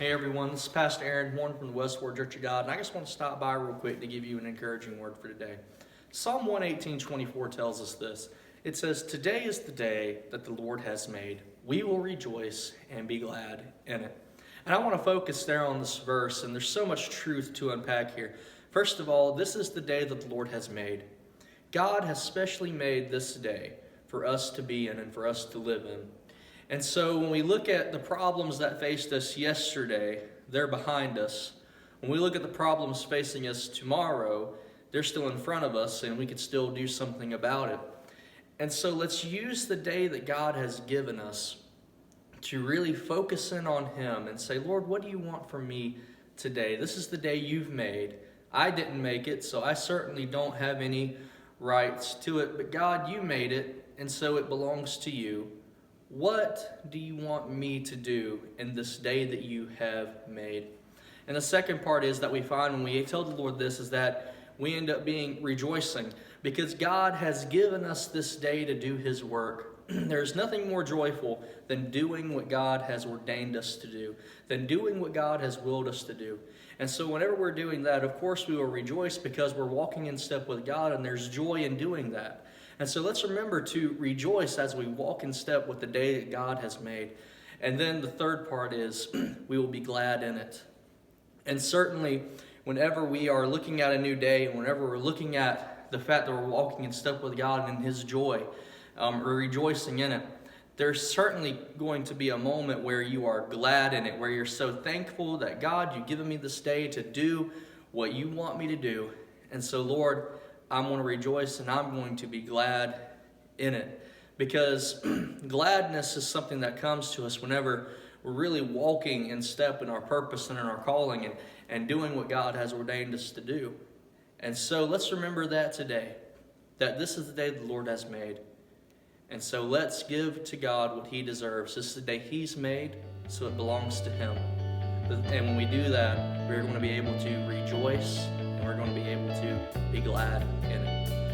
Hey everyone, this is Pastor Aaron Horne from the Westward Church of God, and I just want to stop by real quick to give you an encouraging word for today. Psalm 118:24 tells us this. It says, "Today is the day that the Lord has made. We will rejoice and be glad in it." And I want to focus there on this verse, and there's so much truth to unpack here. First of all, this is the day that the Lord has made. God has specially made this day for us to be in and for us to live in. And so when we look at the problems that faced us yesterday, they're behind us. When we look at the problems facing us tomorrow, they're still in front of us and we could still do something about it. And so let's use the day that God has given us to really focus in on Him and say, Lord, what do you want from me today? This is the day you've made. I didn't make it, so I certainly don't have any rights to it. But God, you made it, and so it belongs to you. What do you want me to do in this day that you have made? And the second part is that we find when we tell the Lord this is that we end up being rejoicing because God has given us this day to do His work. There's nothing more joyful than doing what God has ordained us to do, than doing what God has willed us to do. And so whenever we're doing that, of course we will rejoice because we're walking in step with God and there's joy in doing that. And so let's remember to rejoice as we walk in step with the day that God has made. And then the third part is we will be glad in it. And certainly whenever we are looking at a new day and whenever we're looking at the fact that we're walking in step with God and in His joy, or rejoicing in it, there's certainly going to be a moment where you are glad in it, where you're so thankful that God, you've given me this day to do what you want me to do. And so Lord, I'm going to rejoice and I'm going to be glad in it. Because gladness is something that comes to us whenever we're really walking in step in our purpose and in our calling and doing what God has ordained us to do. And so let's remember that today, that this is the day the Lord has made. And so let's give to God what He deserves. This is the day He's made, so it belongs to Him. And when we do that, we're going to be able to rejoice and we're going to be able to be glad in it.